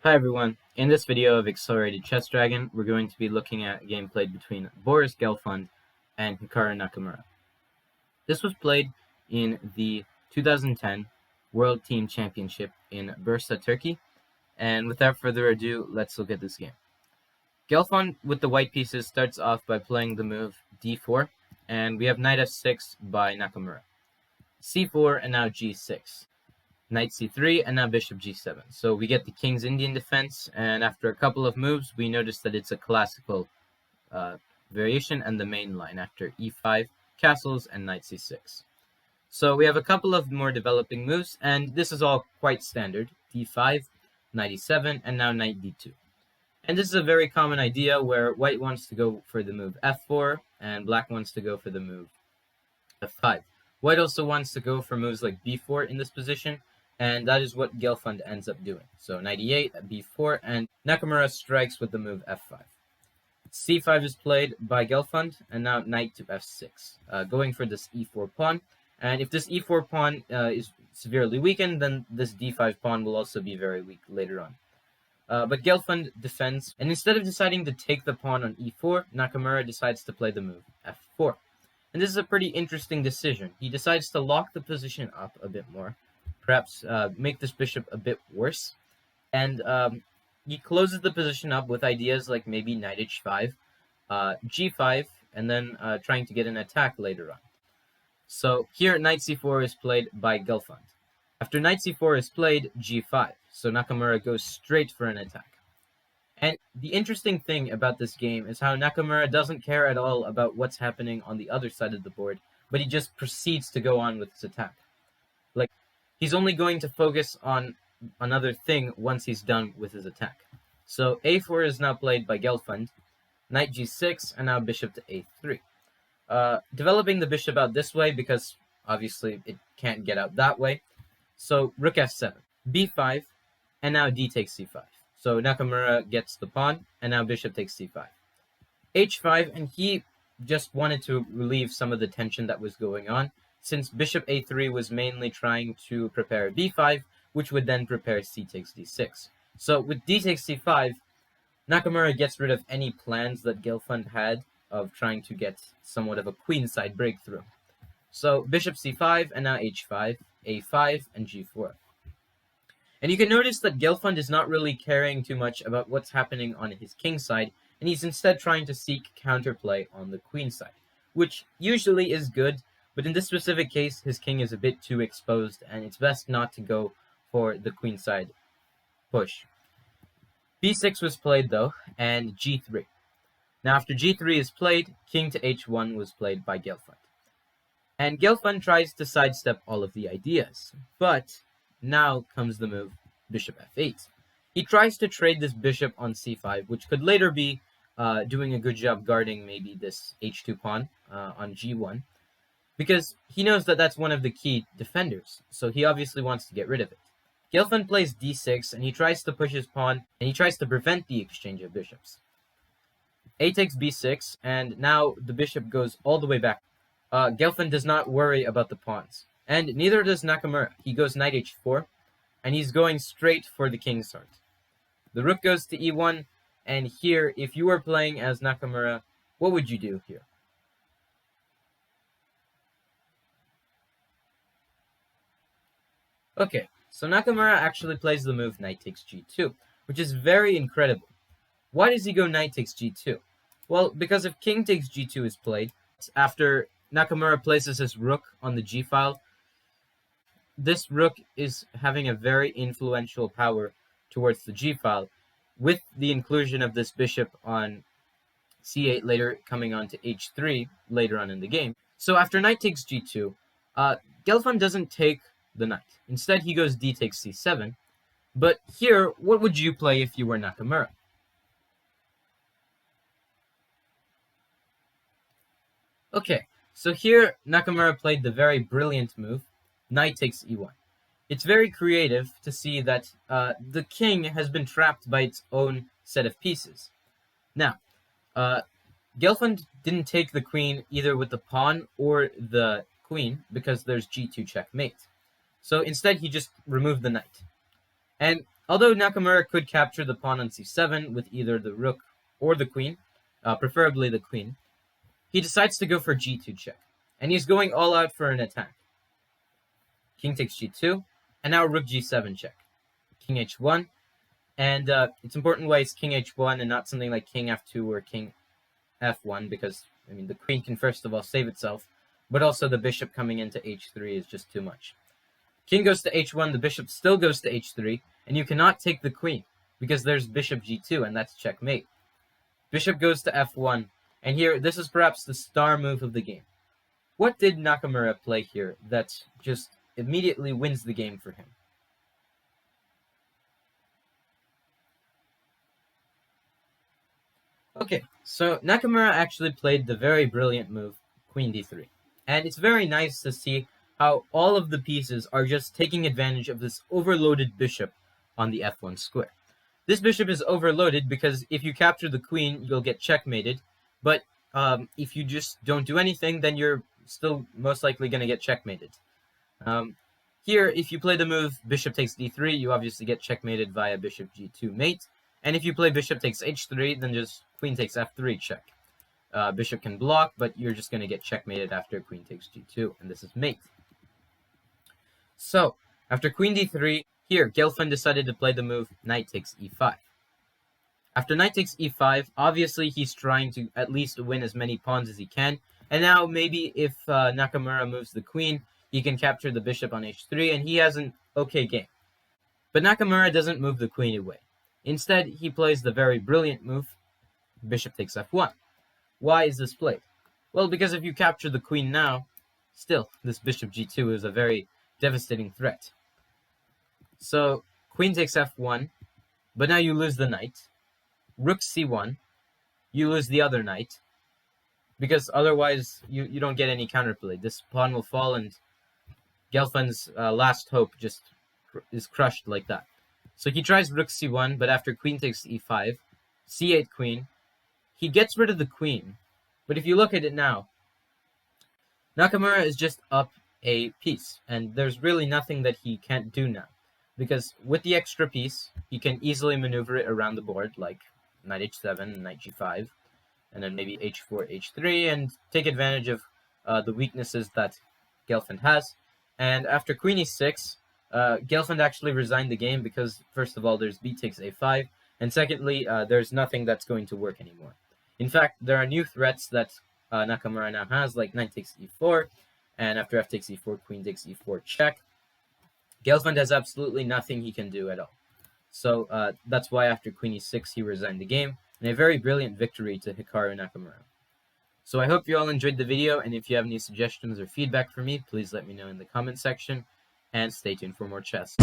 Hi everyone, in this video of Accelerated Chess Dragon, we're going to be looking at a game played between Boris Gelfand and Hikaru Nakamura. This was played in the 2010 World Team Championship in Bursa, Turkey, and without further ado, let's look at this game. Gelfand, with the white pieces, starts off by playing the move d4, and we have knight f6 by Nakamura. c4 and now g6. Knight c3, and now bishop g7. So we get the king's Indian defense, and after a couple of moves, we notice that it's a classical variation and the main line after e5, castles, and knight c6. So we have a couple of more developing moves, and this is all quite standard. d5, knight e7, and now knight d2. And this is a very common idea where white wants to go for the move f4, and black wants to go for the move f5. White also wants to go for moves like b4 in this position, and that is what Gelfand ends up doing. So knight e8 at b4, and Nakamura strikes with the move f5. c5 is played by Gelfand, and now knight to f6, going for this e4 pawn. And if this e4 pawn is severely weakened, then this d5 pawn will also be very weak later on. But Gelfand defends, and instead of deciding to take the pawn on e4, Nakamura decides to play the move f4. And this is a pretty interesting decision. He decides to lock the position up a bit more, perhaps make this bishop a bit worse, and he closes the position up with ideas like maybe knight h5, g5, and then trying to get an attack later on. So here knight c4 is played by Gelfand. After knight c4 is played, g5, so Nakamura goes straight for an attack. And the interesting thing about this game is how Nakamura doesn't care at all about what's happening on the other side of the board, but he just proceeds to go on with his attack. Like, he's only going to focus on another thing once he's done with his attack. So a4 is now played by Gelfand, knight g6, and now bishop to a3. Developing the bishop out this way because obviously it can't get out that way. So rook f7, b5, and now d takes c5. So Nakamura gets the pawn, and now bishop takes c5. h5, and he just wanted to relieve some of the tension that was going on, since bishop a3 was mainly trying to prepare b5, which would then prepare c takes d6. So with d takes c5, Nakamura gets rid of any plans that Gelfand had of trying to get somewhat of a queenside breakthrough. So bishop c5, and now h5, a5, and g4. And you can notice that Gelfand is not really caring too much about what's happening on his king side, and he's instead trying to seek counterplay on the queen side, which usually is good, but in this specific case, his king is a bit too exposed, and it's best not to go for the queen side push. b6 was played, though, and g3. Now, after g3 is played, king to h1 was played by Gelfand. And Gelfand tries to sidestep all of the ideas, but now comes the move bishop f8. He tries to trade this bishop on c5, which could later be doing a good job guarding maybe this h2 pawn on g1, because he knows that that's one of the key defenders, so he obviously wants to get rid of it. Gelfand plays d6, and he tries to push his pawn, and he tries to prevent the exchange of bishops. A takes b6, and now the bishop goes all the way back. Gelfand does not worry about the pawns, and neither does Nakamura. He goes knight h4, and he's going straight for the king's heart. The rook goes to e1, and here, if you were playing as Nakamura, what would you do here? Okay, so Nakamura actually plays the move knight takes g2, which is very incredible. Why does he go knight takes g2? Well, because if king takes g2 is played, after Nakamura places his rook on the g-file, this rook is having a very influential power towards the g-file, with the inclusion of this bishop on c8 later coming on to h3 later on in the game. So after knight takes g2, Gelfand doesn't take the knight. Instead, he goes d takes c7. But here, what would you play if you were Nakamura? Okay, so here Nakamura played the very brilliant move, knight takes e1. It's very creative to see that the king has been trapped by its own set of pieces. Now, Gelfand didn't take the queen either with the pawn or the queen because there's g2 checkmate. So instead, he just removed the knight. And Although Nakamura could capture the pawn on c7 with either the rook or the queen, preferably the queen, he decides to go for g2 check. And he's going all out for an attack. King takes g2, and now rook g7 check. King h1, and it's important why it's king h1 and not something like king f2 or king f1, because, I mean, the queen can first of all save itself, but also the bishop coming into h3 is just too much. King goes to h1, the bishop still goes to h3, and you cannot take the queen, because there's bishop g2, and that's checkmate. Bishop goes to f1, and here, this is perhaps the star move of the game. What did Nakamura play here that just immediately wins the game for him? Okay, so Nakamura actually played the very brilliant move, queen d3. And it's very nice to see how all of the pieces are just taking advantage of this overloaded bishop on the f1 square. This bishop is overloaded because if you capture the queen, you'll get checkmated. But if you just don't do anything, then you're still most likely going to get checkmated. Here, if you play the move bishop takes d3, you obviously get checkmated via bishop g2 mate. And if you play bishop takes h3, then just queen takes f3 check. Bishop can block, but you're just going to get checkmated after queen takes g2, and this is mate. So, after queen d3, here, Gelfand decided to play the move knight takes e5. After knight takes e5, obviously he's trying to at least win as many pawns as he can, and now maybe if Nakamura moves the queen, he can capture the bishop on h3, and he has an okay game. But Nakamura doesn't move the queen away. Instead, he plays the very brilliant move, bishop takes f1. Why is this played? Well, because if you capture the queen now, still, this bishop g2 is a very devastating threat. So, queen takes f1, but now you lose the knight. Rook c1, you lose the other knight, because otherwise you don't get any counterplay. This pawn will fall, and Gelfand's last hope just is crushed like that. So he tries rook c1, but after queen takes e5, c8 queen, he gets rid of the queen. But if you look at it now, Nakamura is just up a piece, and there's really nothing that he can't do now. Because with the extra piece, he can easily maneuver it around the board, like knight h7, knight g5, and then maybe h4, h3, and take advantage of the weaknesses that Gelfand has. And after queen e6, Gelfand actually resigned the game because, first of all, there's b takes a5, and secondly, there's nothing that's going to work anymore. In fact, there are new threats that Nakamura now has, like knight takes e4, and after f takes e4, queen takes e4 check. Gelfand has absolutely nothing he can do at all. So that's why after queen e6, he resigned the game, and a very brilliant victory to Hikaru Nakamura. So I hope you all enjoyed the video, and if you have any suggestions or feedback for me, please let me know in the comment section, and stay tuned for more chess.